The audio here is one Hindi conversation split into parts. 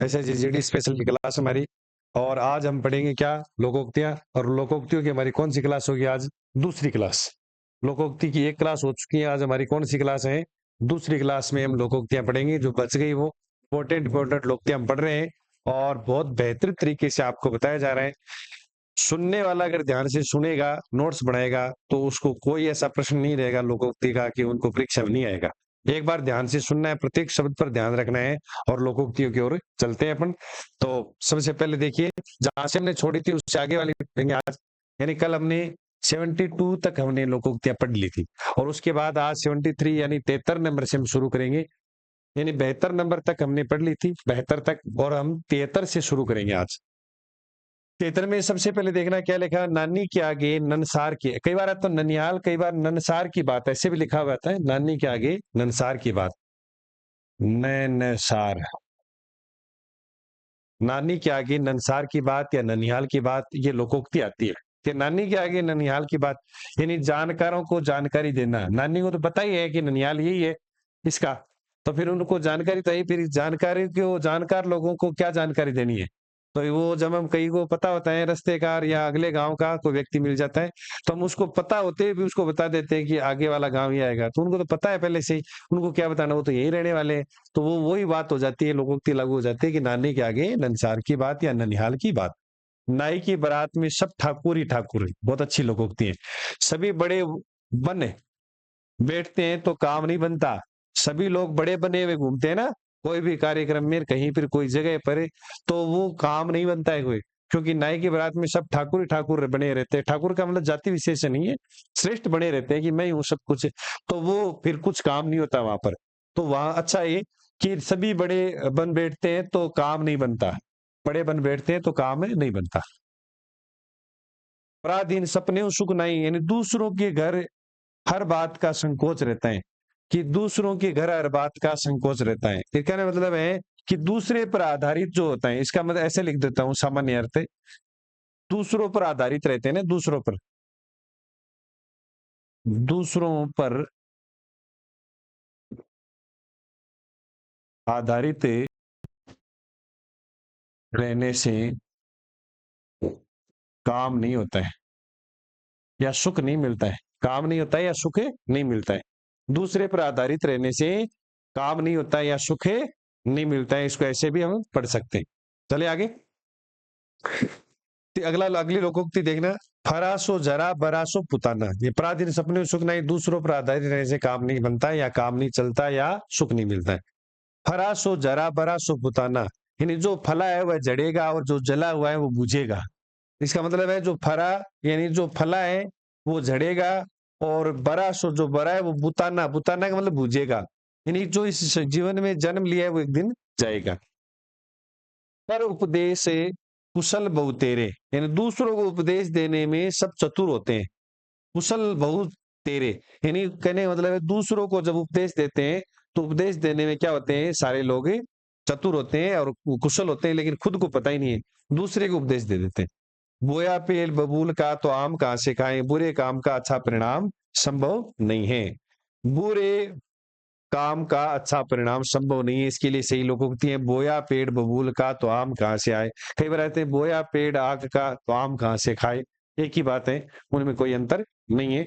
ऐसे जीडी स्पेशल की क्लास हमारी। और आज हम पढ़ेंगे क्या, लोकोक्तियां। और लोकोक्तियों की हमारी कौन सी क्लास होगी आज? दूसरी क्लास। लोकोक्ति की एक क्लास हो चुकी है, आज हमारी कौन सी क्लास है? दूसरी क्लास में हम लोकोक्तियां पढ़ेंगे। जो बच गई वो इंपोर्टेंट लोकोक्तियां हम पढ़ रहे हैं और बहुत बेहतर तरीके से आपको बताया जा रहा है। सुनने वाला अगर ध्यान से सुनेगा, नोट्स बनाएगा, तो उसको कोई ऐसा प्रश्न नहीं रहेगा लोकोक्ति का कि उनको परीक्षा में नहीं आएगा। एक बार ध्यान से सुनना है, प्रत्येक शब्द पर ध्यान रखना है और लोकोक्तियों की ओर चलते हैं अपन। तो सबसे पहले देखिए, जहां से हमने छोड़ी थी उससे आगे वाली पढ़ेंगे आज। यानी कल हमने 72 तक हमने लोकोक्तियां पढ़ ली थी और उसके बाद आज 73 यानी 73 नंबर से हम शुरू करेंगे। यानी 72 नंबर तक हमने पढ़ ली थी, 72 तक, और हम 73 से शुरू करेंगे आज। 73 में सबसे पहले देखना क्या लिखा, नानी के आगे ननसार की। कई बार आता तो ननिहाल, कई बार ननसार की बात, ऐसे भी लिखा हुआ था, नानी के आगे ननसार की बात। ननसार, नानी के आगे ननसार की बात या ननिहाल की बात, ये लोकोक्ति आती है कि नानी के आगे ननिहाल की बात। यानी जानकारों को जानकारी देना। नानी को तो पता ही है कि ननिहाल यही है इसका, तो फिर उनको जानकारी चाहिए। फिर जानकारी को, जानकार लोगों को क्या जानकारी देनी है? तो वो जब हम कहीं को पता होता है, रास्ते का या अगले गांव का कोई व्यक्ति मिल जाता है, तो हम उसको पता होते हुए भी उसको बता देते हैं कि आगे वाला गांव ही आएगा। तो उनको तो पता है पहले से ही, उनको क्या बताना, वो तो यही रहने वाले हैं। तो वो वही बात हो जाती है, लोकोक्ति लागू हो जाती है कि नानी के आगे ननसार की बात या ननिहाल की बात। नाई की बारात में सब ठाकुर ही ठाकुर है, बहुत अच्छी लोकोक्ति है। सभी बड़े बने बैठते हैं तो काम नहीं बनता। सभी लोग बड़े बने हुए घूमते हैं ना, कोई भी कार्यक्रम में, कहीं पर कोई जगह पर, तो वो काम नहीं बनता है कोई। क्योंकि नाई की बारात में सब ठाकुर ही ठाकुर बने रहते हैं। ठाकुर का मतलब जाति विशेष नहीं है, श्रेष्ठ बने रहते हैं कि मैं हूँ सब कुछ। तो वो फिर कुछ काम नहीं होता वहां पर। तो वहां अच्छा है कि सभी बड़े बन बैठते हैं तो काम नहीं बनता। बड़े बन बैठते हैं तो काम नहीं बनता। पराधीन सपने सुख नहीं, यानी दूसरों के घर हर बात का संकोच रहता है। कि दूसरों के घर हर बात का संकोच रहता है, ये कहने का मतलब है कि दूसरे पर आधारित जो होता है। इसका मतलब ऐसे लिख देता हूं सामान्य अर्थ, दूसरों पर आधारित रहते हैं ना, दूसरों पर आधारित रहने से काम नहीं होता है या सुख नहीं मिलता है। काम नहीं होता है या सुख नहीं मिलता है। दूसरे पर आधारित रहने से काम नहीं होता है या सुख नहीं मिलता है। इसको ऐसे भी हम पढ़ सकते हैं। चले आगे। अगला, अगली लोकोक्ति देखना, फरासो जरा बरासो पुताना। ये पराधीन सपने सुख नहीं, दूसरों पर आधारित रहने से काम नहीं बनता या काम नहीं चलता या सुख नहीं मिलता है। फरासो जरा बरासो पुताना, यानी जो फला है वह जड़ेगा और जो जला हुआ है वो बुझेगा। इसका मतलब है जो फरा, यानी जो फला है वो झड़ेगा, और बरा सो, जो बरा है वो बुताना, बुताना का मतलब बुझेगा। यानी जो इस जीवन में जन्म लिया है वो एक दिन जाएगा। पर उपदेश कुशल बहु तेरे, यानी दूसरों को उपदेश देने में सब चतुर होते हैं। कुशल बहु तेरे, यानी कहने का मतलब है दूसरों को जब उपदेश देते हैं तो उपदेश देने में क्या होते हैं, सारे लोग चतुर होते हैं और कुशल होते हैं, लेकिन खुद को पता ही नहीं है, दूसरे को उपदेश दे देते हैं। बोया पेड़ बबूल का तो आम कहां से खाएं, बुरे काम का अच्छा परिणाम संभव नहीं है। बुरे काम का अच्छा परिणाम संभव नहीं है, इसके लिए सही लोकोक्ति है, बोया पेड़ बबूल का तो आम कहां से आए। कई बार आते हैं बोया पेड़ आग का तो आम कहां से खाए, एक ही बात है, उनमें कोई अंतर नहीं है,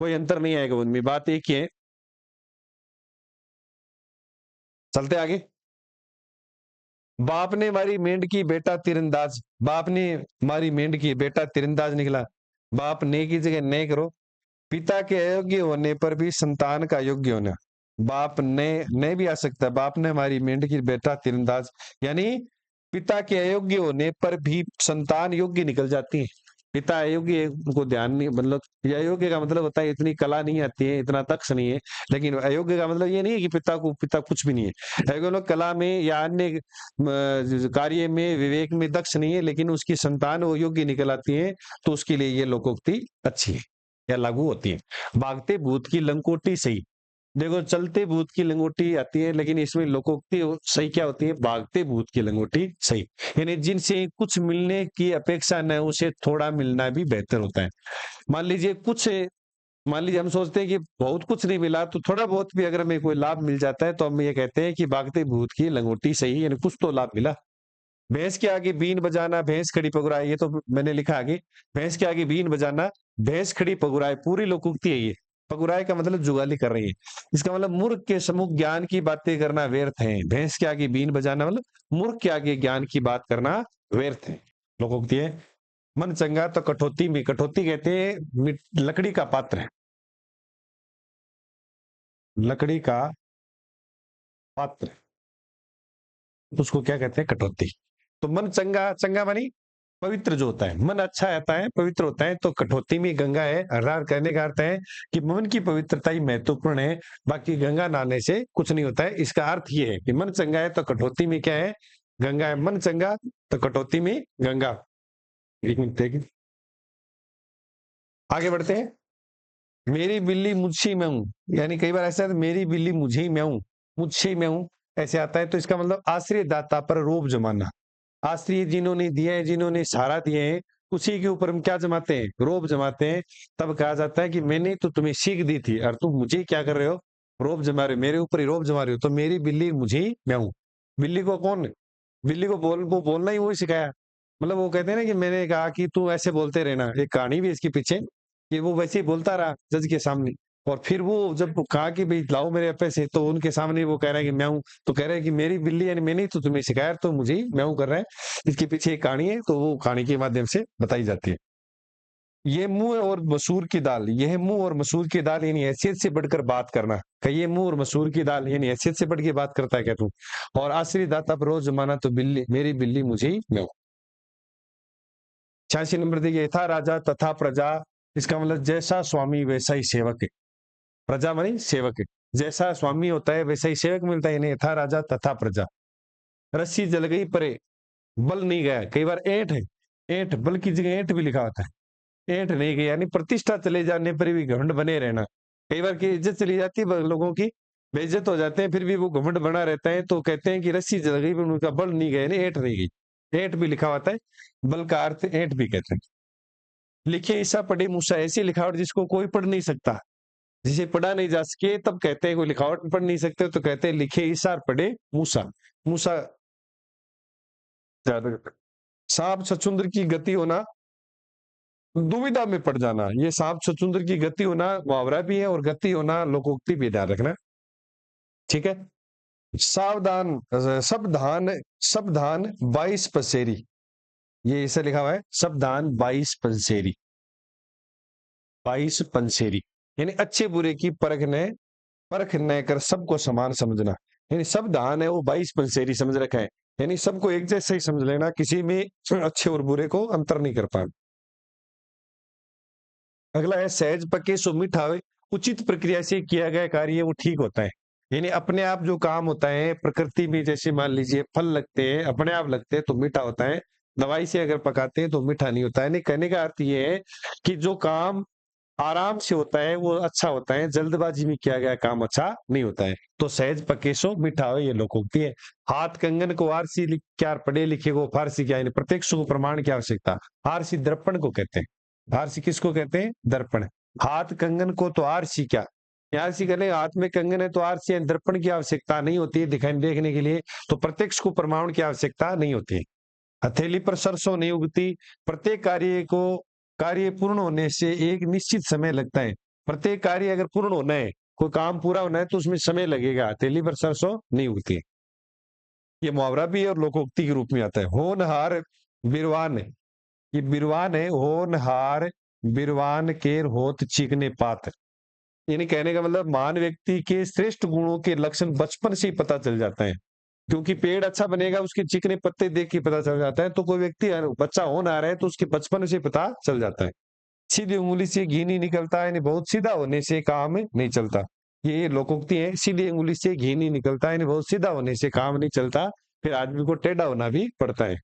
कोई अंतर नहीं आएगा उनमें, बात एक ही है। चलते आगे। बाप ने मारी मेंढकी बेटा तीरंदाज, बाप ने मारी मेंढकी बेटा तीरंदाज निकला। बाप ने की जगह नहीं करो। पिता के अयोग्य होने पर भी संतान का योग्य होना। बाप ने नहीं भी आ सकता, बाप ने हमारी मेंढकी बेटा तीरंदाज, यानी पिता के अयोग्य होने पर भी संतान योग्य निकल जाती है। पिता अयोग्य है, उनको ध्यान नहीं, मतलब ये अयोग्य का मतलब होता है इतनी कला नहीं आती है, इतना दक्ष नहीं है। लेकिन अयोग्य का मतलब ये नहीं है कि पिता कुछ भी नहीं है। अयोग्य लोग कला में या अन्य कार्य में, विवेक में दक्ष नहीं है, लेकिन उसकी संतान वो योग्य निकल आती है, तो उसके लिए ये लोकोक्ति अच्छी है या लागू होती है। भागते भूत की लंकोटी सही। देखो, चलते भूत की लंगोटी आती है, लेकिन इसमें लोकोक्ति सही क्या होती है, भागते भूत की लंगोटी सही। यानी जिनसे कुछ मिलने की अपेक्षा न, उसे थोड़ा मिलना भी बेहतर होता है। मान लीजिए कुछ मान लीजिए हम सोचते हैं कि बहुत कुछ नहीं मिला, तो थोड़ा बहुत भी अगर हमें कोई लाभ मिल जाता है तो हम ये कहते हैं कि भागते भूत की लंगोटी सही, यानी कुछ तो लाभ मिला। भैंस के आगे बीन बजाना, भैंस खड़ी पगुराए, ये तो मैंने लिखा आगे। भैंस के आगे बीन बजाना, भैंस खड़ी पगुराए, पूरी लोकोक्ति है ये। पगुराए का मतलब जुगाली कर रही है। इसका मतलब मूर्ख के सम्मुख ज्ञान की बातें करना व्यर्थ है। भैंस के आगे बीन बजाना मतलब मूर्ख के आगे ज्ञान की बात करना व्यर्थ है। लोकोक्ति है। मन चंगा तो कठौती में, कठौती कहते हैं लकड़ी का पात्र है, लकड़ी का पात्र, उसको क्या कहते हैं? कठौती। तो मन चंगा, चंगा मानी पवित्र जो होता है, मन अच्छा रहता है, पवित्र होता है, तो कठौती में गंगा है। अर्थात कहने का अर्थ है कि मन की पवित्रता ही महत्वपूर्ण है, बाकी गंगा नहाने से कुछ नहीं होता है। इसका अर्थ ये है कि मन चंगा है तो कठौती में क्या है? गंगा है। मन चंगा तो कठौती में गंगा। एक मिनट देखिए, आगे बढ़ते हैं। मेरी बिल्ली मुझी मैं हूं, यानी कई बार ऐसा है मेरी बिल्ली मुझे ही मैं हूं, मुझसे ही मैं हूं, ऐसे आता है। तो इसका मतलब आश्रय दाता पर रोब जमाना। आश्रय जिन्होंने दिए हैं, जिन्होंने सहारा दिए हैं, उसी के ऊपर हम क्या जमाते हैं? रोब जमाते हैं। तब कहा जाता है कि मैंने तो तुम्हें सीख दी थी और तुम मुझे क्या कर रहे हो? रोब जमा रहे हो, मेरे ऊपर ही रोब जमा रहे हो। तो मेरी बिल्ली मुझे ही मैं हूं। बिल्ली को कौन, बिल्ली को वो बोलना ही वही सिखाया। मतलब वो कहते हैं ना कि मैंने कहा कि तू ऐसे बोलते रहना, एक कहानी भी है इसके पीछे, कि वो वैसे ही बोलता रहा जज के सामने। और फिर वो जब कहा कि भाई लाओ मेरे पैसे, तो उनके सामने वो कह रहा है कि मैं हूँ। तो कह रहा है कि मेरी बिल्ली, यानी मैंने ही तो तुम्हें सिखाया, तो मुझे ही मैं हूँ कर रहा है। इसके पीछे एक कहानी है, तो वो कहानी के माध्यम से बताई जाती है। ये मुंह और मसूर की दाल, यह मुंह और मसूर की दाल, यानी हैसियत से बढ़कर बात करना। कहिए, ये मुंह और मसूर की दाल यानी हैसियत से बढ़ के बात करता है क्या तू? और आश्रय दाता पर रोज जमाना, तो बिल्ली मेरी बिल्ली मुझे ही मैं हूँ। 86 नंबर देखिए, यथा राजा तथा प्रजा। इसका मतलब जैसा स्वामी वैसा ही सेवक है। प्रजा मानी सेवक है। जैसा स्वामी होता है वैसा ही सेवक मिलता है, यानी यथा राजा तथा प्रजा। रस्सी जल गई परे, बल नहीं गया। कई बार ऐंठ है, ऐंठ बल की जगह ऐंठ भी लिखा होता है। ऐंठ नहीं गई यानी प्रतिष्ठा चले जाने पर भी घमंड बने रहना। कई बार की इज्जत चली जाती है, लोगों की बेइज्जत हो जाते हैं, फिर भी वो घमंड बना रहता है। तो कहते हैं कि रस्सी जल गई पर उनका बल नहीं गया, यानी ऐंठ नहीं गई। ऐंठ भी लिखा होता है, बल का अर्थ ऐंठ भी कहते हैं। लिखे ईसा पढ़े मूसा, ऐसी लिखावट जिसको कोई पढ़ नहीं सकता, जिसे पढ़ा नहीं जा सके, तब कहते हैं कोई लिखावट पढ़ नहीं सकते, तो कहते हैं लिखे ईसा और पढ़े मूसा। मूसा ज्यादा। सांप छछूंदर की गति होना, दुविधा में पड़ जाना। ये सांप छछूंदर की गति होना मुहावरा भी है, और गति होना लोकोक्ति भी, ध्यान रखना। ठीक है। सावधान, सावधान, सावधान 22 पसेरी, ये इसे लिखा हुआ है सावधान 22 पंसेरी। 22 पंसेरी यानी अच्छे बुरे की परख न कर सबको समान समझना। यानी सावधान है वो 22 पंसेरी समझ रखा है, यानी सबको एक जैसे ही समझ लेना, किसी में अच्छे और बुरे को अंतर नहीं कर पाना। अगला है सहज पके सो मीठा, उचित प्रक्रिया से किया गया कार्य वो ठीक होता है। यानी अपने आप जो काम होता है प्रकृति में, जैसे मान लीजिए फल लगते हैं, अपने आप लगते हैं तो मीठा होता है। दवाई से अगर पकाते हैं तो मीठा नहीं होता है। नहीं, कहने का अर्थ ये है कि जो काम आराम से होता है वो अच्छा होता है, जल्दबाजी में किया गया काम अच्छा नहीं होता है। तो सहज पके सो मीठा हो, ये लोकोक्ति है। हाथ कंगन को आरसी क्या, पढ़े लिखे को फारसी क्या, यानी प्रत्यक्ष को प्रमाण की आवश्यकता। आरसी दर्पण को कहते हैं। आरसी किसको कहते हैं? दर्पण। हाथ कंगन को तो आरसी क्या, आरसी कहने हाथ में कंगन है तो आरसी दर्पण की आवश्यकता नहीं होती है दिखाई देखने के लिए, तो प्रत्यक्ष को प्रमाण की आवश्यकता नहीं होती है। हथेली पर सरसों नहीं उगती। प्रत्येक कार्य पूर्ण होने से एक निश्चित समय लगता है। प्रत्येक कार्य अगर पूर्ण होना है, कोई काम पूरा होना है, तो उसमें समय लगेगा। हथेली पर सरसों नहीं उगती। ये मुहावरा भी है और लोकोक्ति के रूप में आता है। होनहार बिरवान, ये बिरवान है। होनहार बिरवान केर होत चीकने पात, यानी कहने का मतलब महान व्यक्ति के श्रेष्ठ गुणों के लक्षण बचपन से ही पता चल जाता है। क्योंकि पेड़ अच्छा बनेगा उसके चिकने पत्ते देख के पता चल जाता है। तो कोई व्यक्ति बच्चा हो ना रहा है तो उसके बचपन से पता चल जाता है। सीधी उंगली से घी नहीं निकलता, यानी बहुत सीधा होने से काम नहीं चलता। ये लोकोक्ति है। सीधी उंगली से घी नहीं निकलता, यानी बहुत सीधा होने से काम नहीं चलता, फिर आदमी को टेढ़ा होना भी पड़ता है।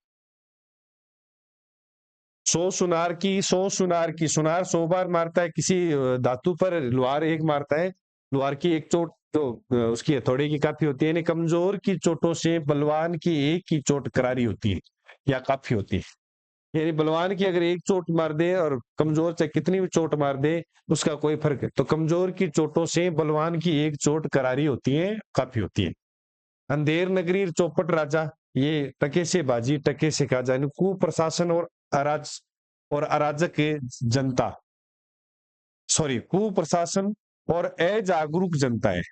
सौ सुनार की, सुनार 100 बार मारता है किसी धातु पर, लोहार एक मारता है। लोहार की एक चोट तो उसकी हथौड़े की काफी होती है। यानी कमजोर की चोटों से बलवान की एक ही चोट करारी होती है या काफी होती है। यानी बलवान की अगर एक चोट मार दे और कमजोर चाहे कितनी भी चोट मार दे, उसका कोई फर्क है। तो कमजोर की चोटों से बलवान की एक चोट करारी होती है, काफी होती है। अंधेर नगरी चौपट राजा, ये टके से बाजी टके से काजा, यानी कुप्रशासन और अराजक जनता, सॉरी कुप्रशासन और अजागरूक जनता है,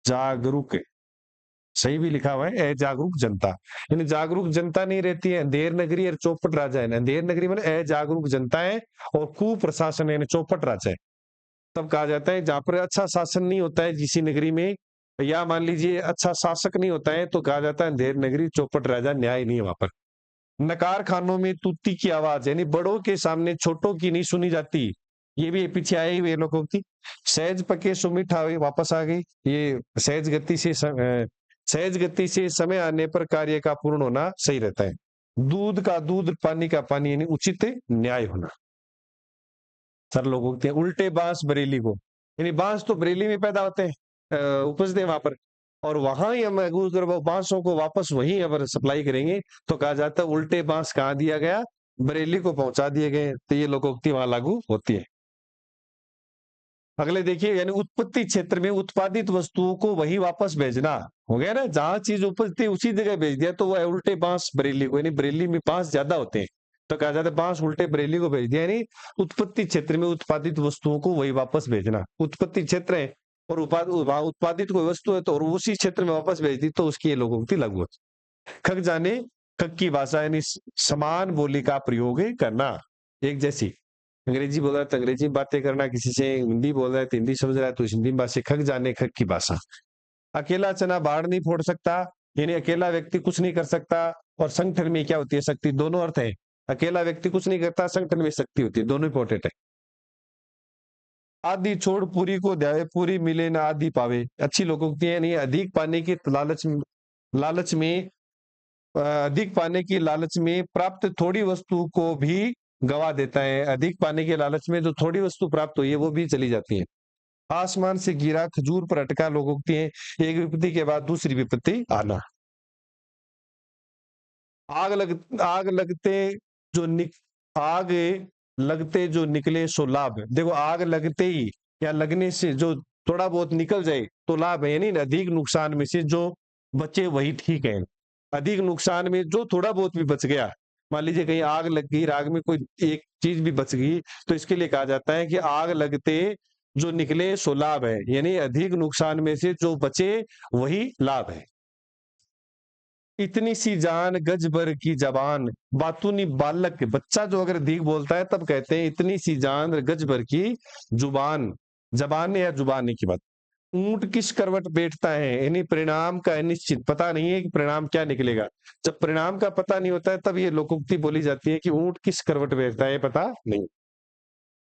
अजागरूक, सही भी लिखा हुआ है अजागरूक जनता, यानी जागरूक जनता नहीं रहती है। अंधेर नगरी और चौपट राजा है, अंधेर नगरी में अजागरूक जनता है और कुप्रशासन यानी चौपट राजा है। तब कहा जाता है जहां पर अच्छा शासन नहीं होता है किसी नगरी में, या मान लीजिए अच्छा शासक नहीं होता है, तो कहा जाता है अंधेर नगरी चौपट राजा, न्याय नहीं है वहां पर। नकार खानों में तूती की आवाज, यानी बड़ों के सामने छोटों की नहीं सुनी जाती। ये भी पीछे आए हुए लोगों की। सहज पके सुमिठ आवे, वापस आ गई। ये सहज गति से समय आने पर कार्य का पूर्ण होना सही रहता है। दूध का दूध पानी का पानी, यानी उचित न्याय होना। सर लोग उगते हैं उल्टे बांस बरेली को, यानी बांस तो बरेली में पैदा होते हैं, उपजते हैं वहां पर, और वहां ही हम अगर वो बांसों को वापस वहीं अगर सप्लाई करेंगे, तो कहा जाता है उल्टे बांस कहाँ दिया गया, बरेली को पहुंचा दिए गए। तो ये लोकोक्ति वहां लागू होती है। अगले देखिए, यानी उत्पत्ति क्षेत्र में उत्पादित वस्तुओं को वही वापस भेजना, हो गया ना, जहां चीज उपजती है उसी जगह भेज दिया, तो वह उल्टे बांस बरेली को, यानी बरेली में बांस ज्यादा होते हैं, तो कहा जाता है बांस उल्टे बरेली को भेज दिया, यानी उत्पत्ति क्षेत्र में उत्पादित वस्तुओं को वही वापस भेजना। उत्पत्ति क्षेत्र है और वहां उत्पादित कोई वस्तु है तो और उसी क्षेत्र में वापस भेज दी, तो उसकी ये लोकोक्ति लागू होती है। खग जाने, खग की भाषा यानी समान बोली का प्रयोग करना, एक जैसी। अंग्रेजी बोल रहा है तो अंग्रेजी में बातें करना, किसी से हिंदी बोल रहा है तो हिंदी समझ रहा है तो हिंदी में बात से। खग जाने, खग की भाषा। अकेला चना बाढ़ नहीं फोड़ सकता, यानी अकेला व्यक्ति कुछ नहीं कर सकता, और संगठन में क्या होती है, शक्ति, दोनों अर्थ है। अकेला व्यक्ति कुछ नहीं करता, संगठन में शक्ति होती है, दोनों इंपॉर्टेंट है। आदि छोड़ पूरी को ध्याए, पूरी मिले ना आदि पावे, अच्छी लोकोक्ति है। नहीं, अधिक पाने की लालच में अधिक पाने की लालच में प्राप्त थोड़ी वस्तु को भी गवा देता है। अधिक पाने के लालच में जो थोड़ी वस्तु प्राप्त हुई है वो भी चली जाती है। आसमान से गिरा खजूर पर अटका, लोकोक्ति है। एक विपत्ति के बाद दूसरी विपत्ति आना। आग लगते जो आग लगते जो निकले सो लाभ, देखो आग लगते ही या लगने से जो थोड़ा बहुत निकल जाए तो लाभ है, यानी अधिक नुकसान में से जो बचे वही ठीक है। अधिक नुकसान में जो थोड़ा बहुत भी बच गया, मान लीजिए कहीं आग लग गई, आग में कोई एक चीज भी बच गई, तो इसके लिए कहा जाता है कि आग लगते जो निकले सो लाभ है, यानी अधिक नुकसान में से जो बचे वही लाभ है। इतनी सी जान गज भर की जबान, बातूनी बालक, बच्चा जो अगर अधिक बोलता है तब कहते हैं इतनी सी जान गज भर की जुबान, जबान या जुबानी की बात। ऊंट किस करवट बैठता है, यानी परिणाम का अनिश्चित, पता नहीं है कि परिणाम क्या निकलेगा। जब परिणाम का पता नहीं होता है तब ये लोकोक्ति बोली जाती है कि ऊंट किस करवट बैठता है, पता नहीं।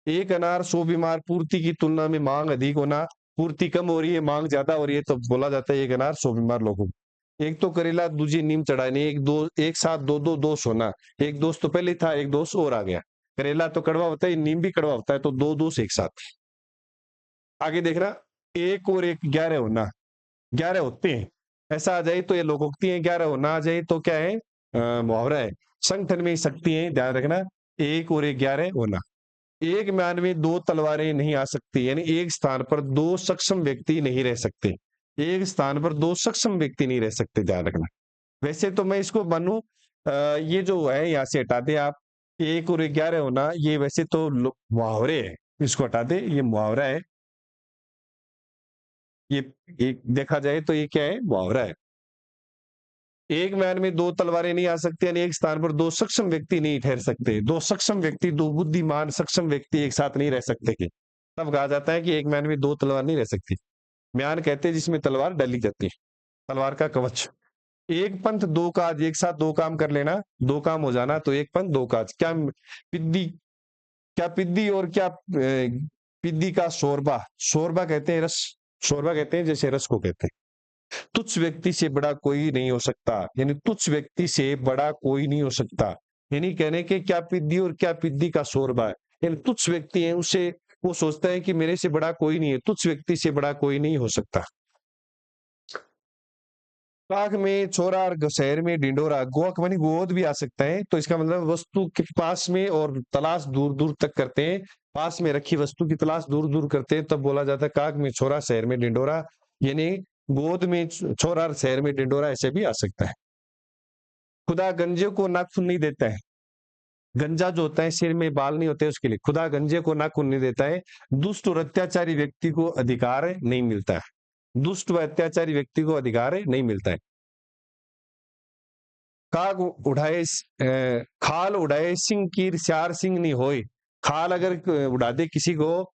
एक अनार 100 बीमार, पूर्ति की तुलना में मांग अधिक होना, पूर्ति कम हो रही है मांग ज्यादा हो रही है, तो बोला जाता है एक अनार 100 बीमार लोगों। एक तो करेला दूजी नीम चढ़ानी, एक साथ दो दो दोष होना, एक दोष तो पहले था, एक दोष और आ गया। करेला तो कड़वा होता है, नीम भी कड़वा होता है, तो दो दोष एक साथ। आगे देख रहा, एक और एक 11 होना, 11 होते हैं, ऐसा आ जाए तो ये लोकोक्ति है। 11 होना आ जाए तो क्या है, मुहावरा है। संगठन में शक्ति है, ध्यान रखना, एक और एक 11 होना। एक म्यान में दो तलवारें नहीं आ सकती, यानी एक स्थान पर दो सक्षम व्यक्ति नहीं रह सकते, एक स्थान पर दो सक्षम व्यक्ति नहीं रह सकते, ध्यान रखना। वैसे तो मैं इसको मानू, ये जो है यहाँ से हटा दे आप, एक और 11 होना, ये वैसे तो मुहावरे है, इसको हटा दे, ये मुहावरा है। ये एक देखा जाए तो ये क्या है, मुहावरा है। एक म्यान में दो तलवारें नहीं आ सकती, यानी एक स्थान पर दो सक्षम व्यक्ति नहीं ठहर सकते, दो सक्षम व्यक्ति, दो बुद्धिमान सक्षम व्यक्ति एक साथ नहीं रह सकते के, तब कहा जाता है कि एक म्यान में दो तलवार नहीं रह सकती। म्यान कहते हैं जिसमें तलवार डाली जाती है, तलवार का कवच। एक पंथ दो काज, एक साथ दो काम कर लेना, दो काम हो जाना, तो एक पंथ दो काज। पिद्दी क्या पिद्दी और क्या पिद्दी का शोरबा, शोरबा कहते हैं रस, शोरबा कहते हैं जैसे रस को कहते हैं। तुच्छ व्यक्ति से बड़ा कोई नहीं हो सकता, यानी तुच्छ व्यक्ति से बड़ा कोई नहीं हो सकता, यानी कहने के क्या पिद्दी और क्या पिद्दी का शोरबा है, यानी तुच्छ व्यक्ति है उसे वो सोचता है कि मेरे से बड़ा कोई नहीं है, तुच्छ व्यक्ति से बड़ा कोई नहीं हो सकता। काग में छोरा और शहर में ढिंडोरा। गोक मानी गोद भी आ सकता है, तो इसका मतलब वस्तु के पास में और तलाश दूर दूर तक करते हैं, पास में रखी वस्तु की तलाश दूर दूर करते हैं, तब बोला जाता है काग में छोरा शहर में ढिंडोरा। यानी गोद में छोरा और शहर में ढिंडोरा ऐसे भी आ सकता है। खुदा गंजे को नाखून नहीं देता है। गंजा जो होता है, सिर में बाल नहीं होते उसके लिए खुदा गंजे को नाखून नहीं देता है। दुष्ट और अत्याचारी व्यक्ति को अधिकार नहीं मिलता है। दुष्ट व अत्याचारी व्यक्ति को अधिकार नहीं मिलता है। काग उड़ाए खाल उड़ाए सिंह की श्यार सिंह नहीं होए। खाल अगर उड़ा दे किसी को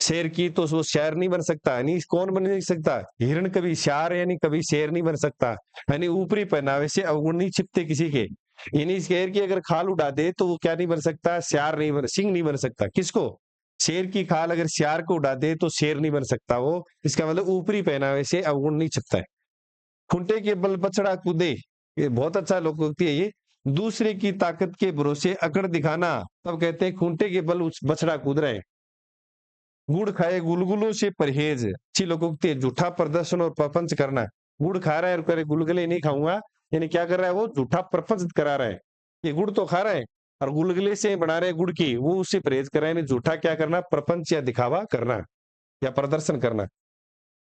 शेर की, तो वो शेर नहीं बन सकता। यानी कौन बन नहीं सकता? हिरण कभी श्यार यानी कभी शेर नहीं बन सकता। यानी ऊपरी पहनावे से अवगुण नहीं छिपते किसी के। यानी शेर की अगर खाल उड़ा दे तो वो क्या नहीं बन सकता? श्यार नहीं बन, सिंह नहीं बन सकता। किसको? शेर की खाल अगर श्यार को उड़ा दे तो शेर नहीं बन सकता वो। इसका मतलब ऊपरी पहनावे से अवगुण नहीं छिपता है। खूंटे के बल बछड़ा कूदे, ये बहुत अच्छा लोकोक्ति है ये। दूसरे की ताकत के भरोसे अकड़ दिखाना, तब कहते हैं खूंटे के बल उस बछड़ा कूद रहे हैं। गुड़ खाए गुलगुलों से परहेज, अच्छी लोकोक्ति है। झूठा प्रदर्शन और प्रपंच करना। गुड़ खा रहा है और करे गुलगुले नहीं खाऊंगा, यानी क्या कर रहा है? वो झूठा प्रपंच करा रहा है। ये गुड़ तो खा रहा है और गुलगुले से बना रहे गुड़ की, वो उससे परहेज कर रहा है। झूठा क्या करना? प्रपंच या दिखावा करना या प्रदर्शन करना।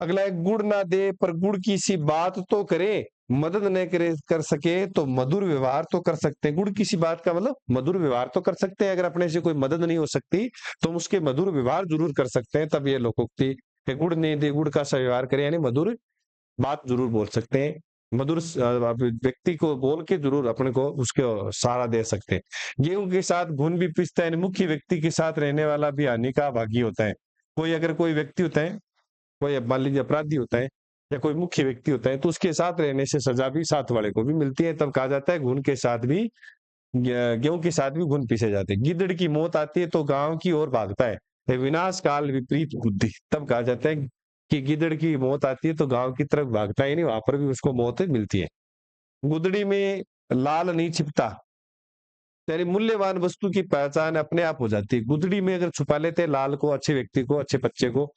अगला है गुड़ ना दे पर गुड़ की सी बात तो करे, मदद न करे कर सके तो मधुर व्यवहार तो कर सकते हैं। गुड़ की सी बात का मतलब मधुर व्यवहार तो कर सकते हैं। अगर अपने से कोई मदद नहीं हो सकती तो हम उसके मधुर व्यवहार जरूर कर सकते हैं। तब ये लोकोक्ति है गुड़ नहीं दे गुड़ का सा व्यवहार करे, यानी मधुर बात जरूर बोल सकते हैं। मधुर व्यक्ति को बोल के जरूर अपने को उसको सहारा दे सकते हैं। गेहूं के साथ घुन भी पिसता है। मुख्य व्यक्ति के साथ रहने वाला भी हानि का भागी होता है। कोई अगर कोई व्यक्ति होता है, कोई मान लीजिए अपराधी होता है या कोई मुख्य व्यक्ति होता है, तो उसके साथ रहने से सजा भी साथ वाले को भी मिलती है। तब कहा जाता है घुन के साथ भी, गेहूं के साथ भी घुन पीसे जाते हैं। गिद्दड़ की मौत आती है तो गांव की ओर भागता है। विनाश काल विपरीत बुद्धि, तब कहा जाता है कि गिद्दड़ की मौत आती है तो गांव की तरफ भागता ही नहीं, वहां पर भी उसको मौत मिलती है। गुदड़ी में लाल नहीं छिपता, यानी मूल्यवान वस्तु की पहचान अपने आप हो जाती है। गुदड़ी में अगर छुपा लेते हैं लाल को, अच्छे व्यक्ति को, अच्छे बच्चे को,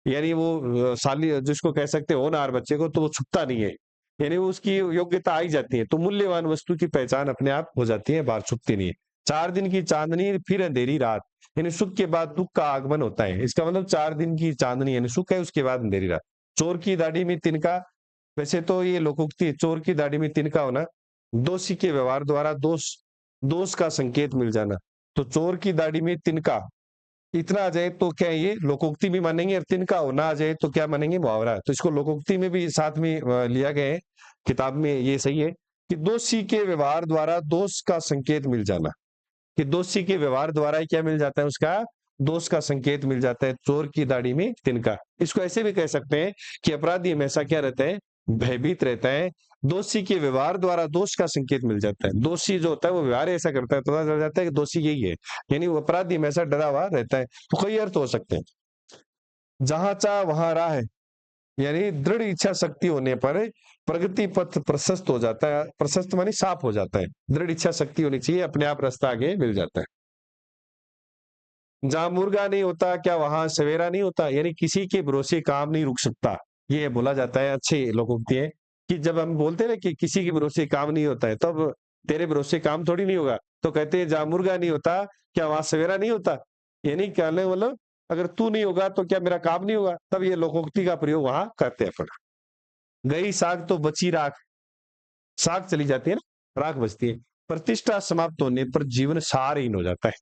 यानी वो साली जिसको कह सकते हैं होनहार बच्चे को, तो वो छुपता नहीं है। यानी वो उसकी योग्यता आई जाती है, तो मूल्यवान वस्तु की पहचान अपने आप हो जाती है, बाहर छुपती नहीं है। 4 दिन की चांदनी फिर अंधेरी रात, यानी सुख के बाद दुख का आगमन होता है। इसका मतलब 4 दिन की चांदनी यानी सुख है, उसके बाद अंधेरी रात। चोर की दाढ़ी में तिनका, वैसे तो ये लोकोक्ति है, चोर की दाढ़ी में तिनका होना। दोषी के व्यवहार द्वारा दोष दोष का संकेत मिल जाना। तो चोर की दाढ़ी में तिनका इतना आ जाए तो क्या ये लोकोक्ति भी मानेंगे, और तिनका होना आ जाए तो क्या मानेंगे? मुहावरा। तो इसको लोकोक्ति में भी साथ में लिया गया है किताब में। ये सही है कि दोषी के व्यवहार द्वारा दोष का संकेत मिल जाना, कि दोषी के व्यवहार द्वारा ही क्या मिल जाता है? उसका दोष का संकेत मिल जाता है। चोर की दाढ़ी में तिनका। इसको ऐसे भी कह सकते हैं कि अपराधी हमेशा क्या रहता है? भयभीत रहता है। दोषी के व्यवहार द्वारा दोष का संकेत मिल जाता है। दोषी जो होता है वो व्यवहार ऐसा करता है, पता चल जाता है कि दोषी यही है, यानी वो अपराधी हमेशा डरा हुआ रहता है। तो कई अर्थ हो सकते हैं। जहां चाह वहां राह है, यानी दृढ़ इच्छा शक्ति होने पर प्रगति पथ प्रशस्त हो जाता है। प्रशस्त मानी साफ हो जाता है। दृढ़ इच्छा शक्ति होनी चाहिए, अपने आप रास्ता आगे मिल जाता है। जहां मुर्गा नहीं होता क्या वहां सवेरा नहीं होता, यानी किसी के भरोसे काम नहीं रुक सकता। ये बोला जाता है, अच्छे लोकोक्ति है कि जब हम बोलते हैं ना कि किसी के भरोसे काम नहीं होता है, तब तेरे भरोसे काम थोड़ी नहीं होगा। तो कहते हैं जहां मुर्गा नहीं होता क्या वहां सवेरा नहीं होता, यानी कहने मतलब अगर तू नहीं होगा तो क्या मेरा काम नहीं होगा। तब ये लोकोक्ति का प्रयोग वहां करते हैं अपन। गई साग तो बची राख, साग चली जाती है ना, राख बचती है। प्रतिष्ठा समाप्त होने पर जीवन सारहीन हो जाता है।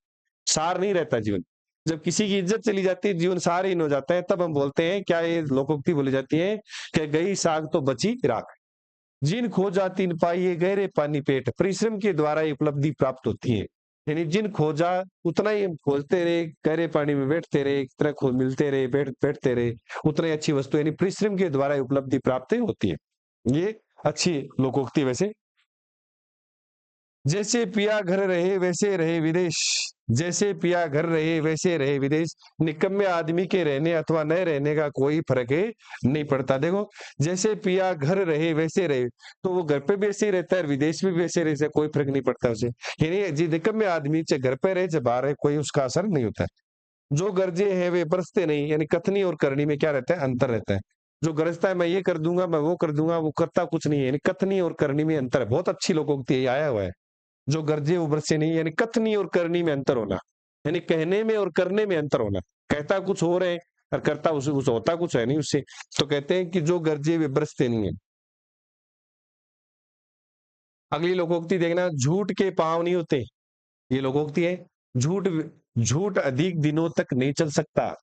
सार नहीं रहता जीवन। जब किसी की इज्जत चली जाती है, जीवन सारहीन हो जाता है, तब हम बोलते हैं, क्या ये लोकोक्ति बोली जाती है कि गई साग तो बची राख। जिन खोजा तिन पाइए गहरे पानी पेट, परिश्रम के द्वारा ये उपलब्धि प्राप्त होती है। यानी जिन खोजा उतना ही हम खोजते रहे, गहरे पानी में बैठते रहे, एक तरह खोज मिलते रहे, बैठते रहे, उतना ही अच्छी वस्तु, यानी परिश्रम के द्वारा ये उपलब्धि प्राप्त होती है। ये अच्छी लोकोक्ति वैसे। जैसे पिया घर रहे वैसे रहे विदेश, जैसे पिया घर रहे वैसे रहे विदेश। निकम्मे आदमी के रहने अथवा न रहने का कोई फर्क है नहीं पड़ता। देखो, जैसे पिया घर रहे वैसे रहे, तो वो घर पे भी ऐसे ही रहता है, विदेश में भी वैसे रहे, कोई फर्क नहीं पड़ता उसे। यानी जी निकम्मे आदमी चाहे घर पे रहे चाहे बाहर रहे, कोई उसका असर नहीं होता है। जो गर्जे हैं वे बरसते नहीं, यानी कथनी और करनी में क्या रहता है? अंतर रहता है। जो गरजता है मैं ये कर दूंगा, मैं वो कर दूंगा, वो करता कुछ नहीं है। यानी कथनी और करनी में अंतर है। बहुत अच्छी लोकोक्ति है, ये आया हुआ है। जो गरजे वो बरसे नहीं, यानी कथनी और करनी में अंतर होना, यानी कहने में और करने में अंतर होना। कहता कुछ और है और करता उस होता कुछ है नहीं उससे। तो कहते हैं कि जो गरजे वे बरसते नहीं है। अगली लोकोक्ति देखना, झूठ के पांव नहीं होते। ये लोकोक्ति है। झूठ झूठ अधिक दिनों तक नहीं चल सकता।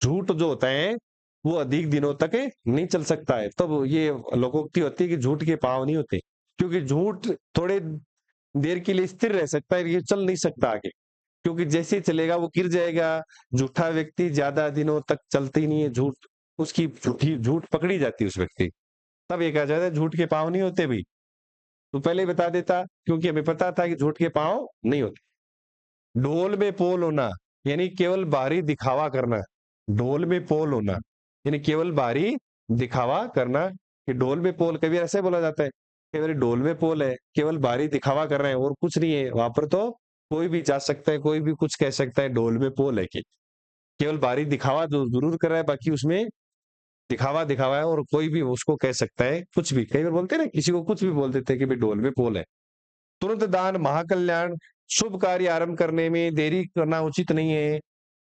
झूठ जो होता है वो अधिक दिनों तक नहीं चल सकता है। तब ये लोकोक्ति होती है कि झूठ के पांव नहीं होते, क्योंकि झूठ थोड़े देर के लिए स्थिर रह सकता है, ये चल नहीं सकता आगे, क्योंकि जैसे ही चलेगा वो गिर जाएगा। झूठा व्यक्ति ज्यादा दिनों तक चलती नहीं है, झूठ उसकी झूठ पकड़ी जाती है उस व्यक्ति। तब ये कहा जाता है झूठ के पांव नहीं होते भी। तो पहले ही बता देता, क्योंकि हमें पता था कि झूठ के पांव नहीं होते। ढोल में पोल होना, यानी केवल बाहरी दिखावा करना। ढोल में पोल होना यानी केवल बाहरी दिखावा करना। कि ढोल में पोल, कभी ऐसे बोला जाता है कि मेरे ढोल में पोल है, केवल बाहरी दिखावा कर रहे हैं और कुछ नहीं है वहां पर। तो कोई भी जा सकता है, कोई भी कुछ कह सकता है, ढोल में पोल है कि केवल बाहरी दिखावा जो जरूर कर रहा है, बाकी उसमें दिखावा दिखावा है और कोई भी उसको कह सकता है कुछ भी। कई बार बोलते हैं ना, किसी को कुछ भी बोल देते हैं कि भाई ढोल में पोल है। तुरंत दान महाकल्याण, शुभ कार्य आरंभ करने में देरी करना उचित नहीं है।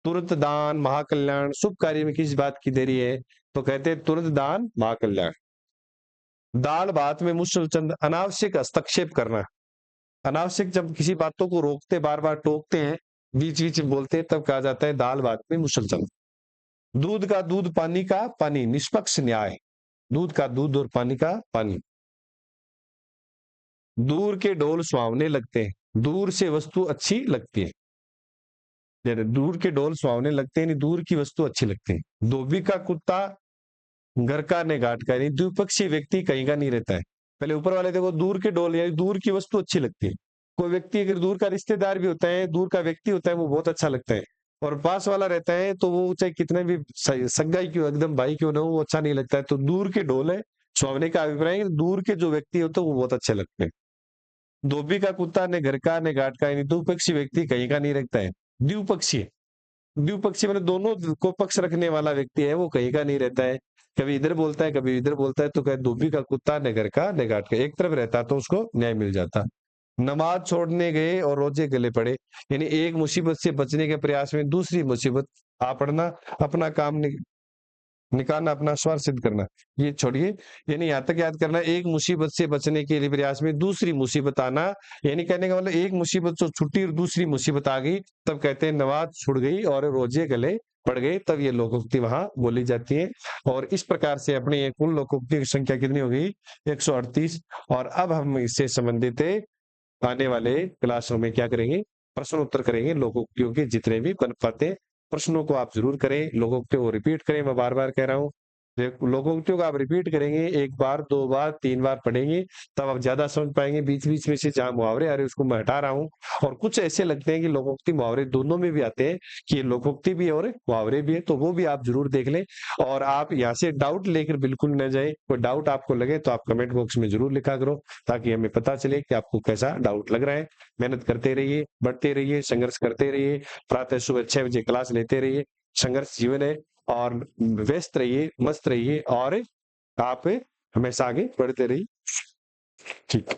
तुरंत दान महाकल्याण, शुभ कार्य में किस बात की देरी है? तो कहते हैं तुरंत दान महाकल्याण। दाल भात में मुसलचंद, अनावश्यक हस्तक्षेप करना। अनावश्यक जब किसी बातों को रोकते, बार बार टोकते हैं, बीच बीच में बोलते हैं, तब कहा जाता है दाल भात में मुसलचंद। दूध का दूध, पानी का पानी, निष्पक्ष न्याय। दूध का दूध और पानी का पानी। दूर के ढोल सुहावने लगते हैं, दूर से वस्तु अच्छी लगती है। दूर के ढोल सुहावने लगते हैं, यानी दूर की वस्तु अच्छी लगती है। धोबी का कुत्ता घर का ने घाट का, यानी द्विपक्षीय व्यक्ति कहीं का नहीं रहता है। पहले ऊपर वाले देखो, दूर के ढोल यानी दूर की वस्तु अच्छी लगती है। कोई व्यक्ति अगर दूर का रिश्तेदार भी होता है, दूर का व्यक्ति होता है, वो बहुत अच्छा लगता है। और पास वाला रहता है तो वो चाहे कितने भी सगाई क्यों, एकदम भाई क्यों ना हो, वो अच्छा नहीं लगता है। तो दूर के ढोल है, स्वामी का अभिप्राय है कि दूर के जो व्यक्ति होते हैं वो बहुत अच्छे लगते हैं। धोबी का कुत्ता ने घर का ने घाट का, यानी द्विपक्षी व्यक्ति कहीं का नहीं रखता है। द्विपक्षीय, द्विपक्षीय मतलब दोनों को पक्ष रखने वाला व्यक्ति है, वो कहीं का नहीं रहता है। कभी इधर बोलता है, कभी इधर बोलता है। तो कहे धोबी का कुत्ता ने घर का ने घाट का, एक तरफ रहता तो उसको न्याय मिल जाता। नमाज छोड़ने गए और रोजे गले पड़े, यानी एक मुसीबत से बचने के प्रयास में दूसरी मुसीबत आ पड़ना, अपना काम निकालना, अपना स्वर सिद्ध करना। ये छोड़िए, यानी यहाँ तक याद करना, एक मुसीबत से बचने के लिए प्रयास में दूसरी मुसीबत आना। यानी कहने का मतलब एक मुसीबत जो छुट्टी और दूसरी मुसीबत आ गई, तब कहते हैं नमाज छूट गई और रोजे गले पड़ गए, तब ये लोकोक्ति वहां बोली जाती है। और इस प्रकार से अपनी ये कुल लोकोक्ति की संख्या कितनी हो गई? 138। और अब हम इससे संबंधित आने वाले क्लासों में क्या करेंगे? प्रश्न उत्तर करेंगे लोकोक्तियों के, जितने भी बन पाते हैं। प्रश्नों को आप जरूर करें, लोकोक्तियों को रिपीट करें। मैं बार बार कह रहा हूँ, लोकोक्तियों को आप रिपीट करेंगे, एक बार, दो बार, तीन बार पढ़ेंगे, तब आप ज्यादा समझ पाएंगे। बीच बीच में से जहां मुहावरे आ रहे उसको मैं हटा रहा हूँ। और कुछ ऐसे लगते हैं कि लोकोक्ति मुहावरे दोनों में भी आते हैं, कि ये लोकोक्ति भी है और मुहावरे भी है, तो वो भी आप जरूर देख लें। और आप यहाँ से डाउट लेकर बिल्कुल न जाए। कोई डाउट आपको लगे तो आप कमेंट बॉक्स में जरूर लिखा करो, ताकि हमें पता चले कि आपको कैसा डाउट लग रहा है। मेहनत करते रहिए, बढ़ते रहिए, संघर्ष करते रहिए। प्रातः सुबह 6 बजे क्लास लेते रहिए। संघर्ष जीवन है, और व्यस्त रहिए, मस्त रहिए, और आप हमेशा आगे बढ़ते रहिए। ठीक।